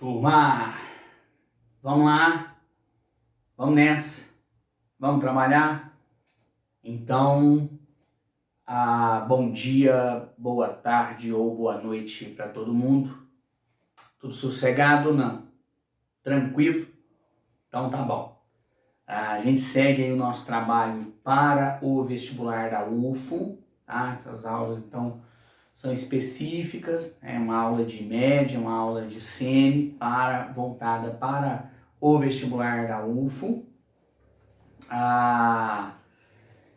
Turma, vamos lá, vamos nessa, vamos trabalhar? Então, bom dia, boa tarde ou boa noite para todo mundo. Tudo sossegado? Não? Tranquilo? Então tá bom. A gente segue aí o nosso trabalho para o vestibular da UFO, tá? Essas aulas, então, são específicas, é uma aula de média, uma aula de semi, voltada para o vestibular da UFO.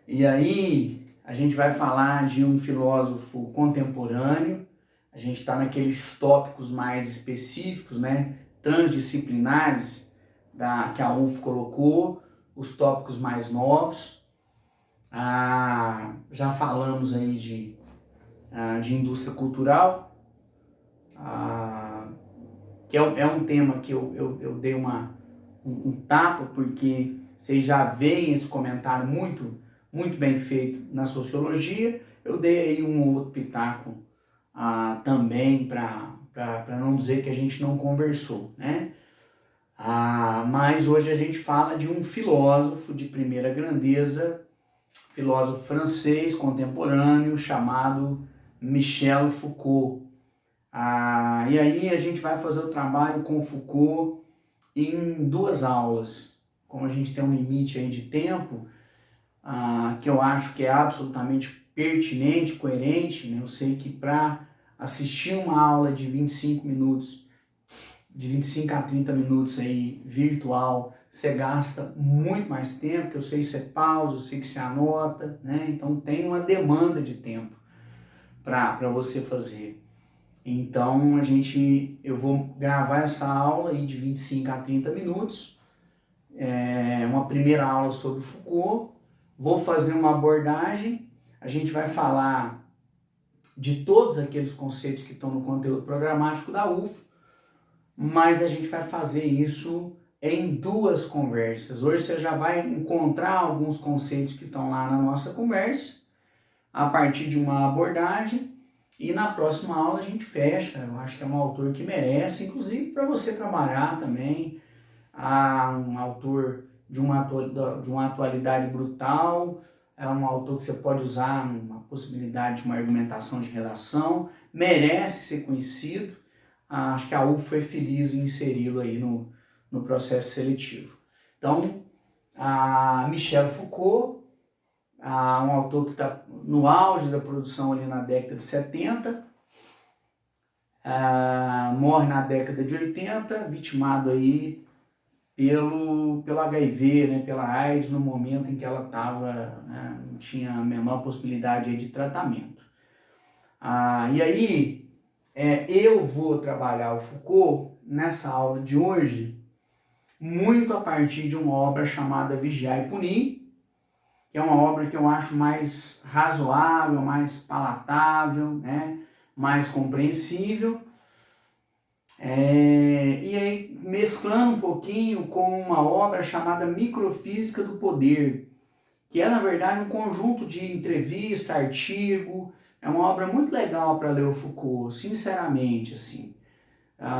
E aí a gente vai falar de um filósofo contemporâneo, a gente está naqueles tópicos mais específicos, né, transdisciplinares que a UFO colocou, os tópicos mais novos. Já falamos aí de indústria cultural, que é um tema que eu dei um tapa, porque vocês já veem esse comentário muito bem feito na sociologia. Eu dei aí um outro pitaco também, para não dizer que a gente não conversou, né? Mas hoje a gente fala de um filósofo de primeira grandeza, filósofo francês contemporâneo, chamado Michel Foucault. E aí a gente vai fazer o trabalho com Foucault em 2 aulas. Como a gente tem um limite aí de tempo, que eu acho que é absolutamente pertinente, coerente, né? Eu sei que para assistir uma aula de 25 minutos, de 25 a 30 minutos aí, virtual, você gasta muito mais tempo, que eu sei que você pausa, eu sei que você anota, né? Então tem uma demanda de tempo para você fazer. Então eu vou gravar essa aula aí de 25 a 30 minutos, uma primeira aula sobre Foucault, vou fazer uma abordagem, a gente vai falar de todos aqueles conceitos que estão no conteúdo programático da UFO, mas a gente vai fazer isso em 2 conversas. Hoje você já vai encontrar alguns conceitos que estão lá na nossa conversa, a partir de uma abordagem, e na próxima aula a gente fecha. Eu acho que é um autor que merece, inclusive para você trabalhar também, um autor de uma atualidade brutal, é um autor que você pode usar uma possibilidade de uma argumentação de redação, merece ser conhecido. Acho que a UFO foi feliz em inseri-lo aí no processo seletivo. Então, Michel Foucault, um autor que está no auge da produção ali na década de 70, morre na década de 80, vitimado aí pelo HIV, né, pela AIDS, no momento em que ela estava, né, não tinha a menor possibilidade aí de tratamento. E aí, eu vou trabalhar o Foucault nessa aula de hoje, muito a partir de uma obra chamada Vigiar e Punir, que é uma obra que eu acho mais razoável, mais palatável, né, mais compreensível, e aí mesclando um pouquinho com uma obra chamada Microfísica do Poder, que é na verdade um conjunto de entrevista, artigo, é uma obra muito legal para ler o Foucault, sinceramente, assim.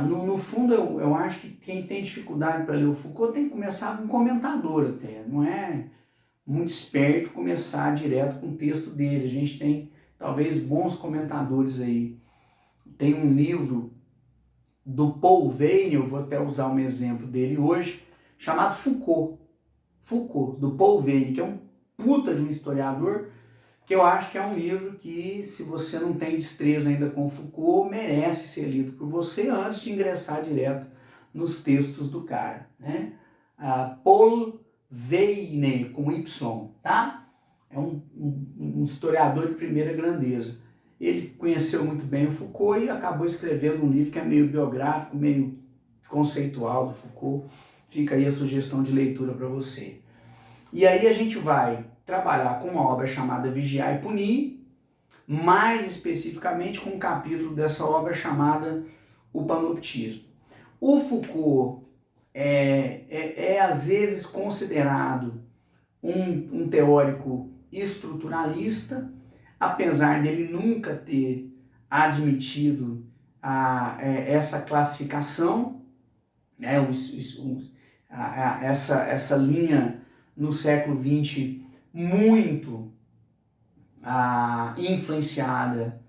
No fundo, eu acho que quem tem dificuldade para ler o Foucault tem que começar com um comentador até, não é muito esperto começar direto com o texto dele. A gente tem talvez bons comentadores aí. Tem um livro do Paul Veyne, eu vou até usar um exemplo dele hoje, chamado Foucault, do Paul Veyne, que é um puta de um historiador, que eu acho que é um livro que, se você não tem destreza ainda com Foucault, merece ser lido por você antes de ingressar direto nos textos do cara, né? Paul Veyne, com Y, tá? É um historiador de primeira grandeza. Ele conheceu muito bem o Foucault e acabou escrevendo um livro que é meio biográfico, meio conceitual do Foucault. Fica aí a sugestão de leitura para você. E aí a gente vai trabalhar com uma obra chamada Vigiar e Punir, mais especificamente com um capítulo dessa obra chamada O Panoptismo. O Foucault é às vezes considerado um teórico estruturalista, apesar dele nunca ter admitido essa classificação, né, essa linha no século XX muito influenciada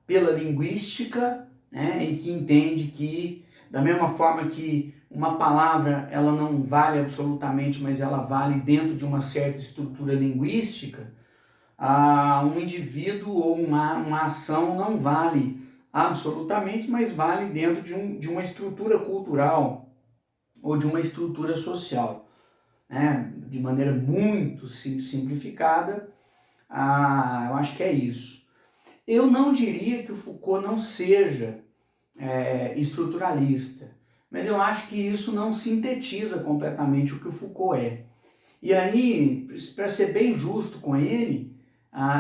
pela linguística, né, e que entende que, da mesma forma que uma palavra ela não vale absolutamente, mas ela vale dentro de uma certa estrutura linguística, um indivíduo ou uma ação não vale absolutamente, mas vale dentro de uma estrutura cultural ou de uma estrutura social. Né? De maneira muito simplificada, eu acho que é isso. Eu não diria que o Foucault não seja estruturalista, mas eu acho que isso não sintetiza completamente o que o Foucault é. E aí, para ser bem justo com ele,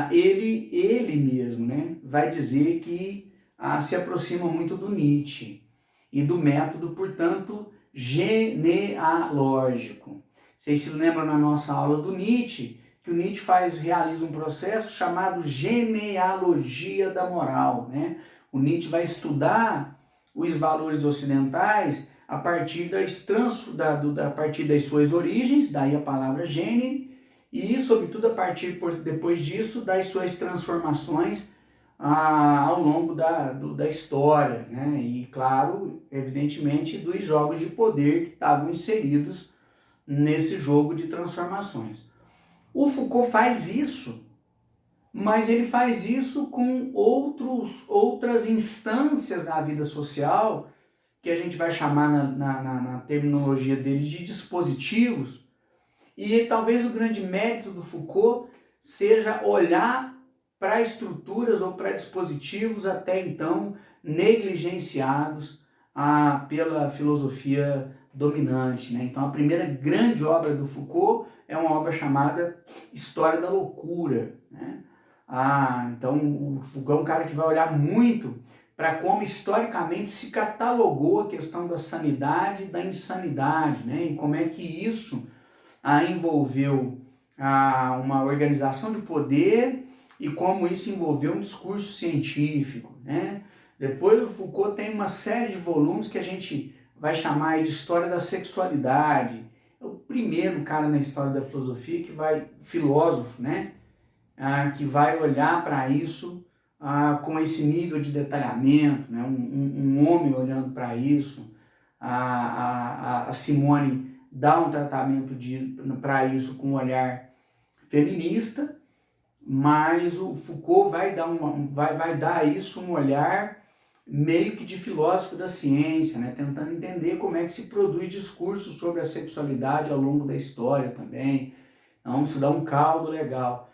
ele mesmo, né, vai dizer que se aproxima muito do Nietzsche e do método, portanto, genealógico. Vocês se lembram na nossa aula do Nietzsche, que o Nietzsche realiza um processo chamado genealogia da moral, né? O Nietzsche vai estudar os valores ocidentais a partir a partir das suas origens, daí a palavra gênero, e sobretudo a partir, depois disso, das suas transformações ao longo da história, né? E claro, evidentemente, dos jogos de poder que estavam inseridos nesse jogo de transformações. O Foucault faz isso, mas ele faz isso com outras instâncias da vida social, que a gente vai chamar na terminologia dele de dispositivos, e talvez o grande mérito do Foucault seja olhar para estruturas ou para dispositivos até então negligenciados pela filosofia dominante, né? Então a primeira grande obra do Foucault é uma obra chamada História da Loucura, né? Então o Foucault é um cara que vai olhar muito para como historicamente se catalogou a questão da sanidade e da insanidade, né? E como é que isso envolveu uma organização de poder e como isso envolveu um discurso científico, né? Depois o Foucault tem uma série de volumes que a gente vai chamar de História da Sexualidade. É o primeiro cara na história da filosofia filósofo, né? Que vai olhar para isso com esse nível de detalhamento, né? Um homem olhando para isso. A Simone dá um tratamento para isso com um olhar feminista, mas o Foucault vai dar a isso um olhar meio que de filósofo da ciência, né? Tentando entender como é que se produz discurso sobre a sexualidade ao longo da história também. Então isso dá um caldo legal.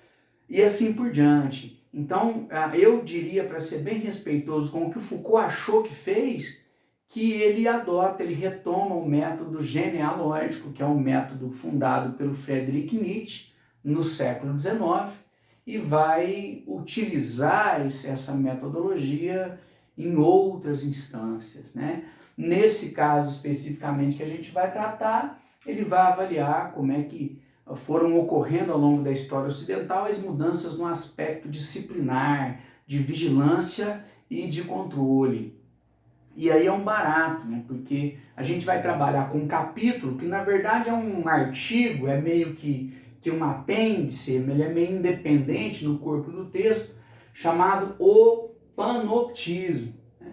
E assim por diante. Então eu diria, para ser bem respeitoso com o que o Foucault achou que fez, que ele retoma o método genealógico, que é um método fundado pelo Friedrich Nietzsche no século XIX, e vai utilizar essa metodologia em outras instâncias, né? Nesse caso especificamente que a gente vai tratar, ele vai avaliar como é que foram ocorrendo ao longo da história ocidental as mudanças no aspecto disciplinar, de vigilância e de controle. E aí é um barato, né? Porque a gente vai trabalhar com um capítulo que na verdade é um artigo, é meio que um apêndice, ele é meio independente no corpo do texto, chamado o panoptismo. Né?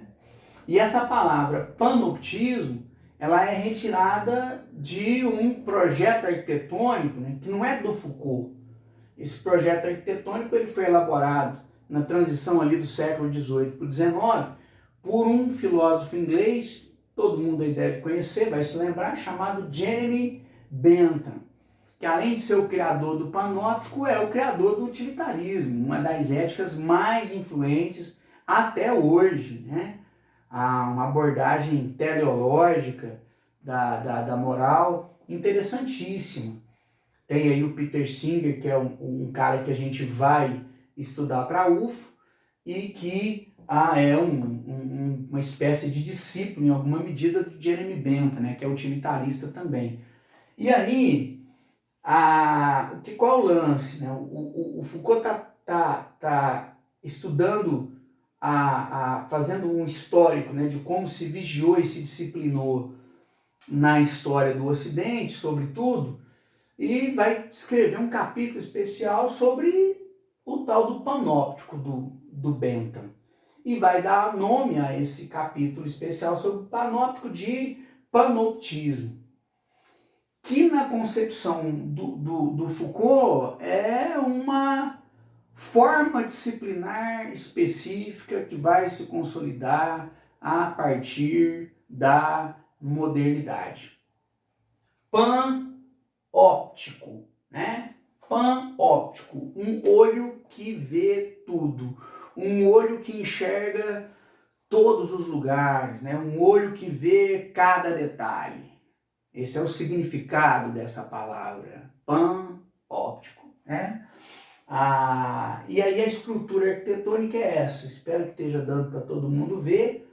E essa palavra panoptismo, ela é retirada de um projeto arquitetônico, né? Que não é do Foucault. Esse projeto arquitetônico ele foi elaborado na transição ali do século XVIII para o XIX, por um filósofo inglês, todo mundo aí deve conhecer, vai se lembrar, chamado Jeremy Bentham, que além de ser o criador do panóptico, é o criador do utilitarismo, uma das éticas mais influentes até hoje, né? Uma abordagem teleológica da moral interessantíssima. Tem aí o Peter Singer, que é um cara que a gente vai estudar para a UFO, e que é uma espécie de discípulo, em alguma medida, do Jeremy Bentham, né, que é utilitarista também. E aí, qual é o lance? Né? O Foucault tá estudando, fazendo um histórico, né, de como se vigiou e se disciplinou na história do Ocidente, sobretudo, e vai escrever um capítulo especial sobre o tal do panóptico do Bentham. E vai dar nome a esse capítulo especial sobre o panóptico de panoptismo, que na concepção do Foucault é uma forma disciplinar específica que vai se consolidar a partir da modernidade. Panóptico, né? Panóptico, um olho que vê tudo, um olho que enxerga todos os lugares, né? Um olho que vê cada detalhe. Esse é o significado dessa palavra, panóptico, né? E aí a estrutura arquitetônica é essa, espero que esteja dando para todo mundo ver.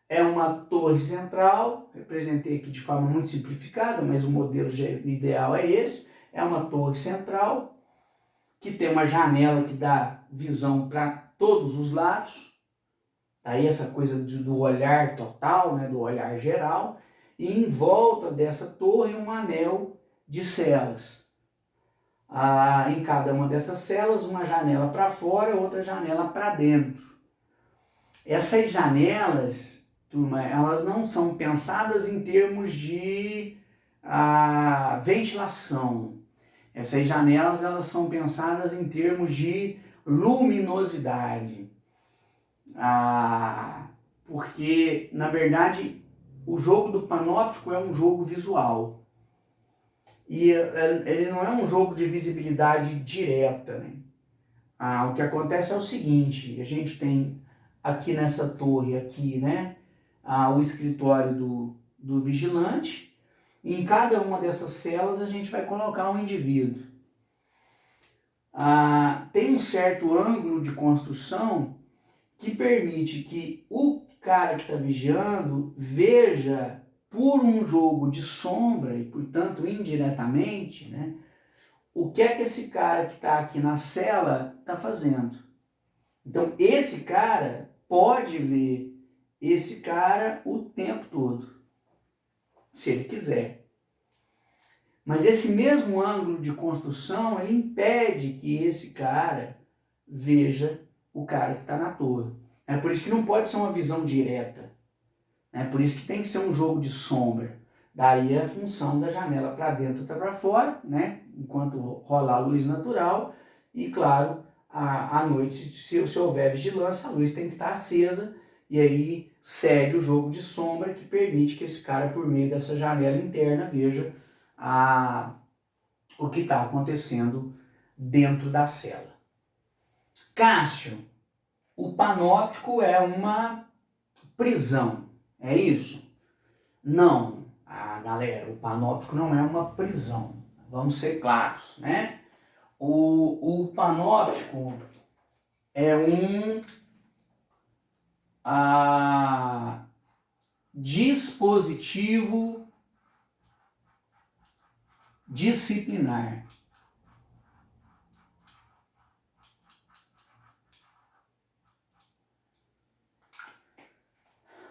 É uma torre central, representei aqui de forma muito simplificada, mas o modelo ideal é esse. É uma torre central que tem uma janela que dá visão para todos os lados. Aí essa coisa do olhar total, né, do olhar geral. E em volta dessa torre um anel de celas. Em cada uma dessas celas, uma janela para fora, outra janela para dentro. Essas janelas, turma, elas não são pensadas em termos de ventilação. Essas janelas, elas são pensadas em termos de luminosidade. Porque, na verdade, o jogo do panóptico é um jogo visual. E ele não é um jogo de visibilidade direta, né? O que acontece é o seguinte, a gente tem aqui nessa torre, aqui, né, o escritório do vigilante, e em cada uma dessas celas a gente vai colocar um indivíduo. Tem um certo ângulo de construção que permite que o cara que está vigiando veja por um jogo de sombra e, portanto, indiretamente, né, o que é que esse cara que está aqui na cela está fazendo. Então, esse cara pode ver esse cara o tempo todo, se ele quiser. Mas esse mesmo ângulo de construção, ele impede que esse cara veja o cara que está na torre. É por isso que não pode ser uma visão direta. É por isso que tem que ser um jogo de sombra. Daí a função da janela para dentro e para fora, né? Enquanto rolar a luz natural. E claro, à noite, se houver vigilância, a luz tem que estar acesa. E aí segue o jogo de sombra que permite que esse cara, por meio dessa janela interna, veja o que está acontecendo dentro da cela. Cássio, o panóptico é uma prisão, é isso? Não, galera, o panóptico não é uma prisão, vamos ser claros, né? O panóptico é um dispositivo disciplinar.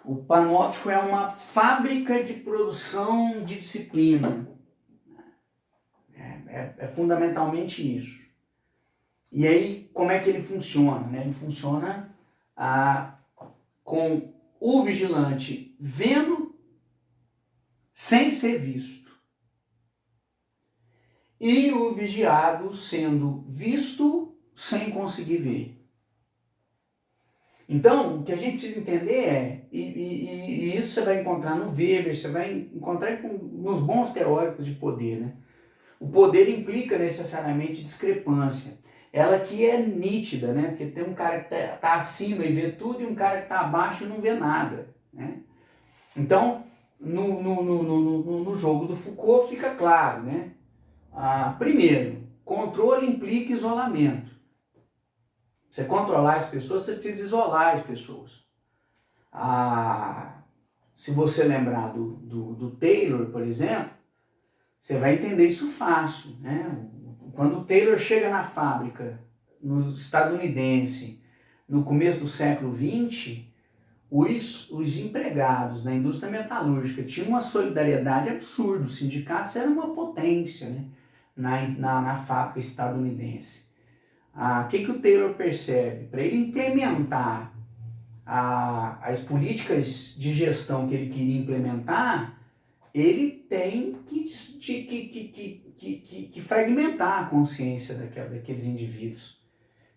O panóptico é uma fábrica de produção de disciplina. É fundamentalmente isso. E aí, como é que ele funciona? Né? Ele funciona com o vigilante vendo sem ser visto. E o vigiado sendo visto sem conseguir ver. Então, o que a gente precisa entender e isso você vai encontrar no Weber, você vai encontrar nos bons teóricos de poder, né? O poder implica necessariamente discrepância. Ela que é nítida, né? Porque tem um cara que tá acima e vê tudo e um cara que está abaixo e não vê nada, né? Então, no jogo do Foucault fica claro, né? Primeiro, controle implica isolamento. Você controlar as pessoas, você precisa isolar as pessoas. Se você lembrar do Taylor, por exemplo, você vai entender isso fácil, né? Quando o Taylor chega na fábrica, no estadunidense, no começo do século XX, os empregados na indústria metalúrgica tinham uma solidariedade absurda, os sindicatos eram uma potência, né, na fábrica estadunidense. O que o Taylor percebe? Para ele implementar as políticas de gestão que ele queria implementar, ele tem que fragmentar a consciência daqueles indivíduos.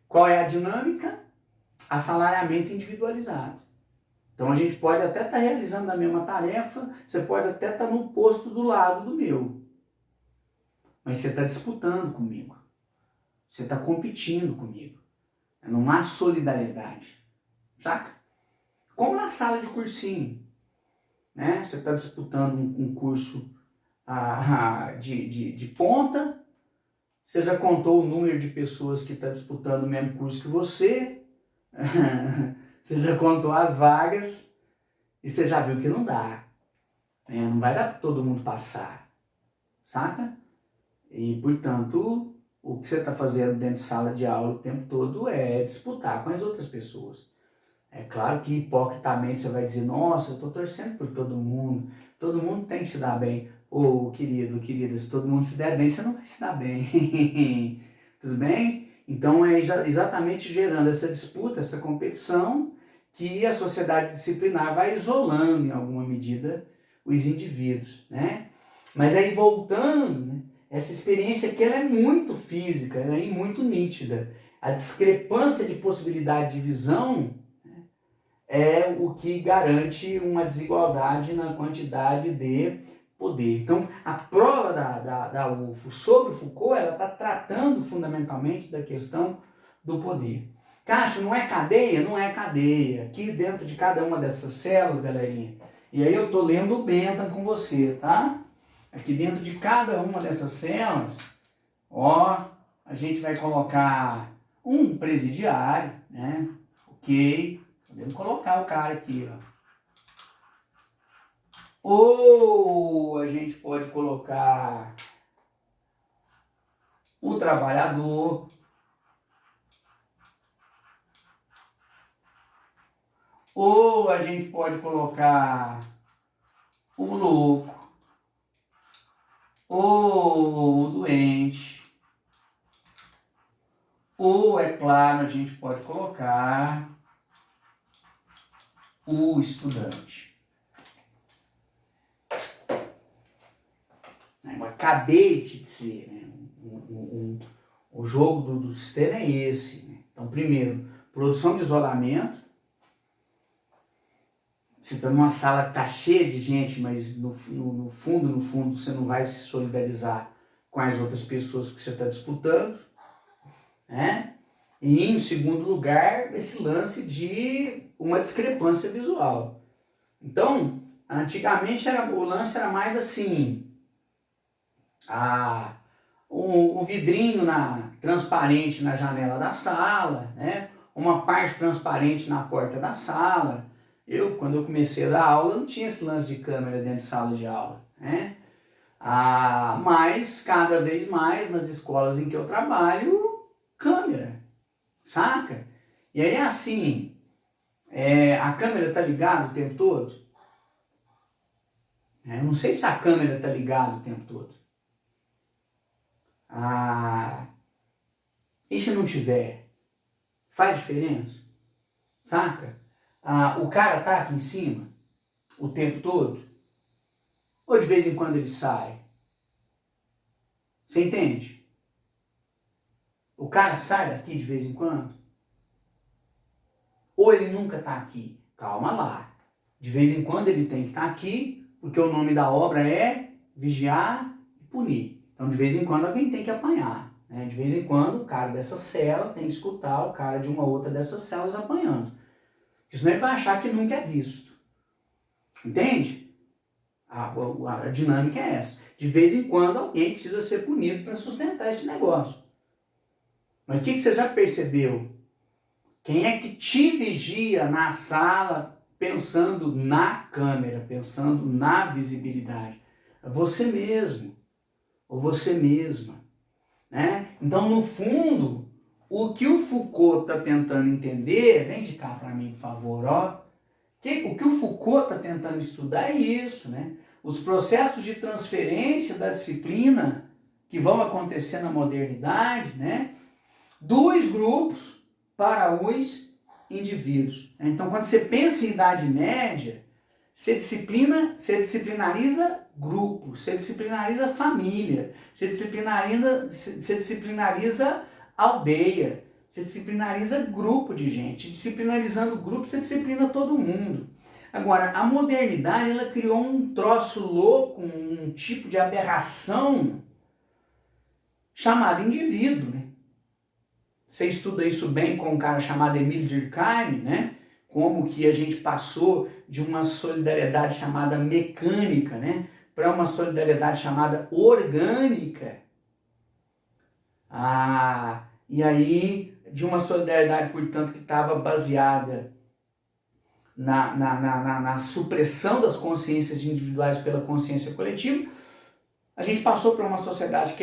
Qual é a dinâmica? Assalariamento individualizado. Então a gente pode até estar realizando a mesma tarefa, você pode até estar no posto do lado do meu, mas você está disputando comigo, você está competindo comigo, não há solidariedade, saca? Como na sala de cursinho, né? Você está disputando um curso de ponta, você já contou o número de pessoas que está disputando o mesmo curso que você, você já contou as vagas e você já viu que não dá, né? Não vai dar para todo mundo passar, saca? E, portanto, o que você está fazendo dentro de sala de aula o tempo todo é disputar com as outras pessoas. É claro que hipocritamente você vai dizer, nossa, eu estou torcendo por todo mundo tem que se dar bem. Ô, querido, querida, se todo mundo se der bem, você não vai se dar bem. Tudo bem? Então é exatamente gerando essa disputa, essa competição, que a sociedade disciplinar vai isolando em alguma medida os indivíduos, né? Mas aí voltando, né, essa experiência aqui ela é muito física, ela é muito nítida. A discrepância de possibilidade de visão é o que garante uma desigualdade na quantidade de poder. Então, a prova da UFO sobre o Foucault, ela está tratando fundamentalmente da questão do poder. Cacho, não é cadeia? Não é cadeia. Aqui dentro de cada uma dessas células, galerinha, e aí eu estou lendo o Bentham com você, tá? Aqui dentro de cada uma dessas células, ó, a gente vai colocar um presidiário, né? Ok. Podemos colocar o cara aqui, ó. Ou a gente pode colocar o trabalhador. Ou a gente pode colocar o louco. Ou o doente. Ou, é claro, a gente pode colocar o estudante. Eu acabei de dizer, né? O jogo do sistema é esse, né? Então, primeiro, produção de isolamento. Você está numa sala que está cheia de gente, mas no fundo, você não vai se solidarizar com as outras pessoas que você está disputando, né? E, em segundo lugar, esse lance de uma discrepância visual. Então, antigamente o lance era mais assim, um vidrinho transparente na janela da sala, né? Uma parte transparente na porta da sala. Quando eu comecei a dar aula, não tinha esse lance de câmera dentro de sala de aula, né? Mas, cada vez mais, nas escolas em que eu trabalho, câmera, saca? E aí, assim, a câmera tá ligada o tempo todo? Eu não sei se a câmera tá ligada o tempo todo. E se não tiver? Faz diferença? Saca? O cara tá aqui em cima o tempo todo? Ou de vez em quando ele sai? Você entende? O cara sai daqui de vez em quando? Ou ele nunca tá aqui? Calma lá. De vez em quando ele tem que estar aqui, porque o nome da obra é vigiar e punir. Então, de vez em quando alguém tem que apanhar, né? De vez em quando o cara dessa cela tem que escutar o cara de uma outra dessas celas apanhando. Porque senão ele vai achar que nunca é visto. Entende? A dinâmica é essa. De vez em quando alguém precisa ser punido para sustentar esse negócio. Mas o que você já percebeu? Quem é que te vigia na sala pensando na câmera, pensando na visibilidade? É você mesmo, ou você mesma, né? Então, no fundo, o que o Foucault está tentando entender, vem de cá para mim, por favor, ó. O O que o Foucault está tentando estudar é isso, né? Os processos de transferência da disciplina que vão acontecer na modernidade, né? Dos grupos para os indivíduos. Então, quando você pensa em Idade Média, você disciplinariza grupo, você disciplinariza família, você disciplinariza aldeia, você disciplinariza grupo de gente. Disciplinarizando grupo, você disciplina todo mundo. Agora, a modernidade, ela criou um troço louco, um tipo de aberração chamado indivíduo, né? Você estuda isso bem com um cara chamado Emile Durkheim, né? Como que a gente passou de uma solidariedade chamada mecânica, né? Para uma solidariedade chamada orgânica. E aí, de uma solidariedade, portanto, que estava baseada na supressão das consciências individuais pela consciência coletiva, a gente passou para uma sociedade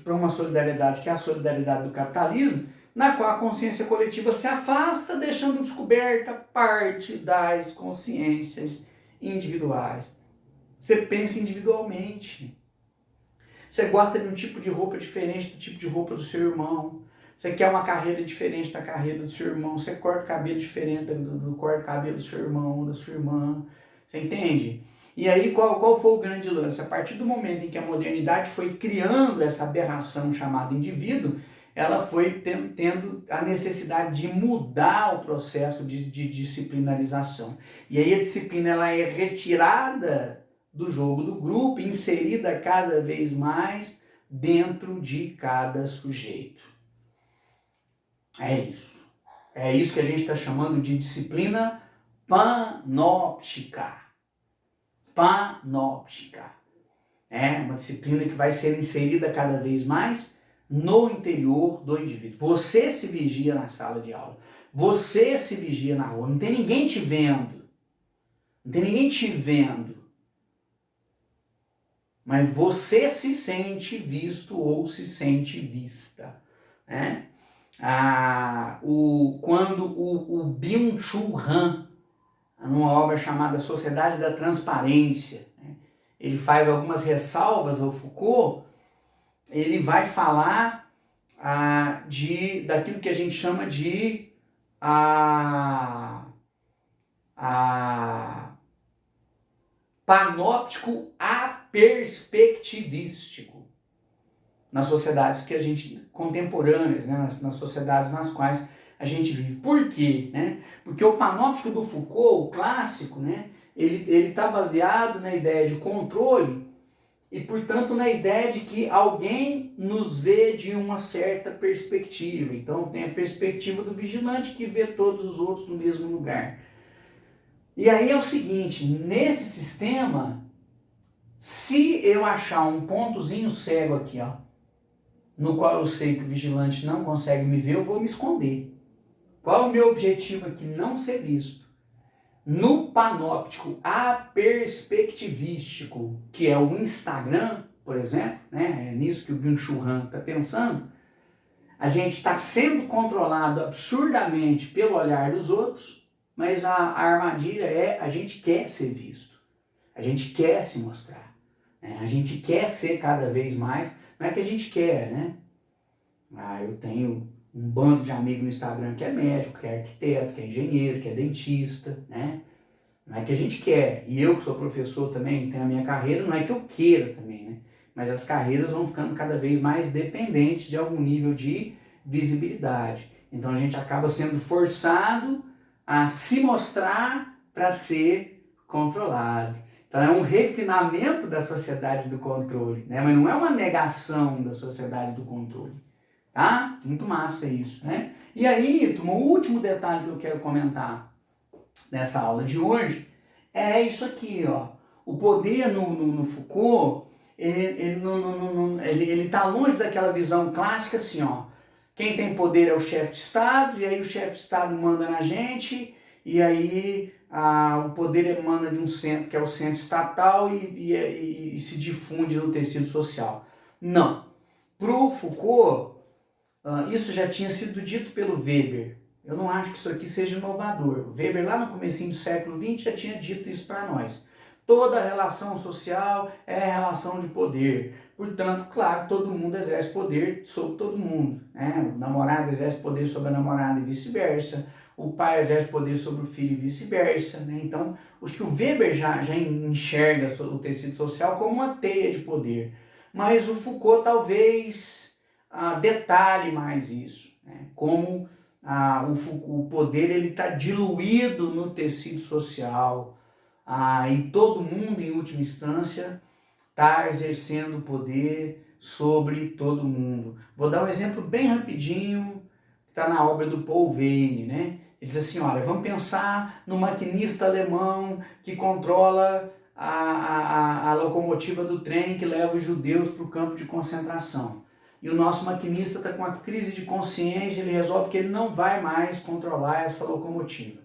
para uma solidariedade que é a solidariedade do capitalismo, na qual a consciência coletiva se afasta, deixando descoberta parte das consciências individuais. Você pensa individualmente. Você gosta de um tipo de roupa diferente do tipo de roupa do seu irmão. Você quer uma carreira diferente da carreira do seu irmão. Você corta o cabelo diferente do corte do cabelo do seu irmão, da sua irmã. Você entende? E aí, qual foi o grande lance? A partir do momento em que a modernidade foi criando essa aberração chamada indivíduo, ela foi tendo a necessidade de mudar o processo de disciplinarização. E aí a disciplina ela é retirada do jogo do grupo, inserida cada vez mais dentro de cada sujeito. É isso. É isso que a gente está chamando de disciplina panóptica. Panóptica. É uma disciplina que vai ser inserida cada vez mais no interior do indivíduo. Você se vigia na sala de aula. Você se vigia na rua. Não tem ninguém te vendo. Não tem ninguém te vendo. Mas você se sente visto ou se sente vista. Né? Quando o Byung-Chul Han, numa obra chamada Sociedade da Transparência, né, ele faz algumas ressalvas ao Foucault, ele vai falar daquilo que a gente chama de panóptico aperspectivístico nas sociedades que a gente contemporâneas, né, nas sociedades nas quais a gente vive. Por quê? Né? Porque o panóptico do Foucault, o clássico, né, ele está baseado na ideia de controle e, portanto, na ideia de que alguém nos vê de uma certa perspectiva. Então, tem a perspectiva do vigilante que vê todos os outros no mesmo lugar. E aí é o seguinte, nesse sistema, se eu achar um pontozinho cego aqui, ó, no qual eu sei que o vigilante não consegue me ver, eu vou me esconder. Qual é o meu objetivo aqui? Não ser visto. No panóptico aperspectivístico, que é o Instagram, por exemplo, né? É nisso que o Byung-Chul Han está pensando, a gente está sendo controlado absurdamente pelo olhar dos outros, mas a armadilha é a gente quer ser visto, a gente quer se mostrar, né? A gente quer ser cada vez mais, não é que a gente quer, né? Eu tenho um bando de amigos no Instagram que é médico, que é arquiteto, que é engenheiro, que é dentista, né? Não é que a gente quer. E eu que sou professor também, tenho a minha carreira, não é que eu queira também, né? Mas as carreiras vão ficando cada vez mais dependentes de algum nível de visibilidade. Então a gente acaba sendo forçado a se mostrar para ser controlado. Então é um refinamento da sociedade do controle, né? Mas não é uma negação da sociedade do controle. Tá? Muito massa isso, né? E aí, turma, o último detalhe que eu quero comentar nessa aula de hoje é isso aqui, ó. O poder no Foucault, ele tá longe daquela visão clássica assim, ó. Quem tem poder é o chefe de Estado, e aí o chefe de Estado manda na gente, e aí o poder emana de um centro, que é o centro estatal, e se difunde no tecido social. Não. Pro Foucault, isso já tinha sido dito pelo Weber, Eu não acho que isso aqui seja inovador. O Weber, lá no comecinho do século XX, já tinha dito isso para nós. Toda relação social é relação de poder. Portanto, claro, todo mundo exerce poder sobre todo mundo, né? O namorado exerce poder sobre a namorada e vice-versa. O pai exerce poder sobre o filho e vice-versa, né? Então, acho que o Weber já enxerga o tecido social como uma teia de poder. Mas o Foucault talvez detalhe mais isso, né? Como o poder está diluído no tecido social, e todo mundo, em última instância, está exercendo poder sobre todo mundo. Vou dar um exemplo bem rapidinho, que está na obra do Paul Veyne, né? Ele diz assim, olha, vamos pensar no maquinista alemão que controla a locomotiva do trem que leva os judeus para o campo de concentração. E o nosso maquinista está com uma crise de consciência, ele resolve que ele não vai mais controlar essa locomotiva.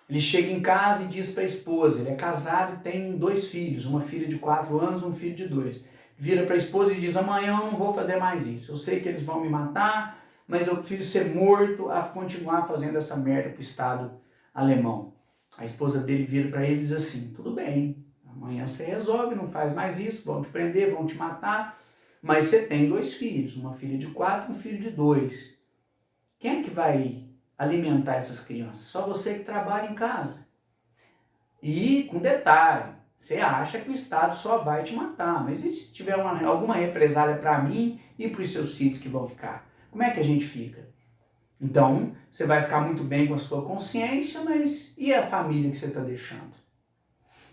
Ele chega em casa e diz para a esposa, ele é casado e tem 2 filhos, uma filha de 4 anos, um filho de 2. Vira para a esposa e diz, amanhã eu não vou fazer mais isso, eu sei que eles vão me matar, mas eu prefiro ser morto a continuar fazendo essa merda para o Estado alemão. A esposa dele vira para ele e diz assim, tudo bem, amanhã você resolve, não faz mais isso, vão te prender, vão te matar, mas você tem 2 filhos, uma filha de 4 e um filho de 2. Quem é que vai alimentar essas crianças? Só você que trabalha em casa. E com detalhe, você acha que o Estado só vai te matar, mas e se tiver alguma represália para mim e para os seus filhos que vão ficar? Como é que a gente fica? Então, você vai ficar muito bem com a sua consciência, mas e a família que você está deixando?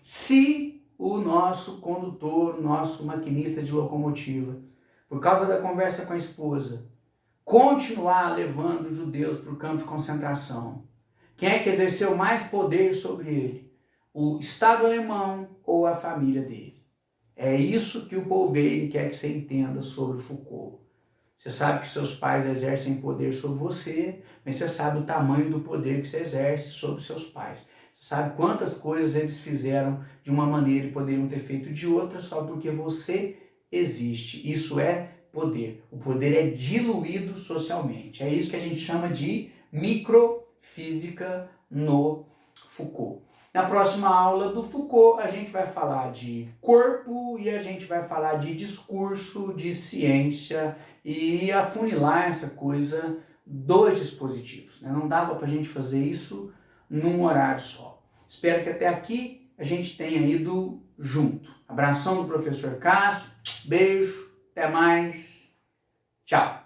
Se o nosso condutor, o nosso maquinista de locomotiva, por causa da conversa com a esposa, continuar levando os judeus para o campo de concentração, quem é que exerceu mais poder sobre ele? O Estado alemão ou a família dele? É isso que o Paul Veyne quer que você entenda sobre Foucault. Você sabe que seus pais exercem poder sobre você, mas você sabe o tamanho do poder que você exerce sobre seus pais. Você sabe quantas coisas eles fizeram de uma maneira e poderiam ter feito de outra só porque você existe. Isso é poder. O poder é diluído socialmente. É isso que a gente chama de microfísica no Foucault. Na próxima aula do Foucault, a gente vai falar de corpo e a gente vai falar de discurso, de ciência e afunilar essa coisa dos dispositivos. Não dava para a gente fazer isso num horário só. Espero que até aqui a gente tenha ido junto. Abração do professor Cássio, beijo, até mais, tchau!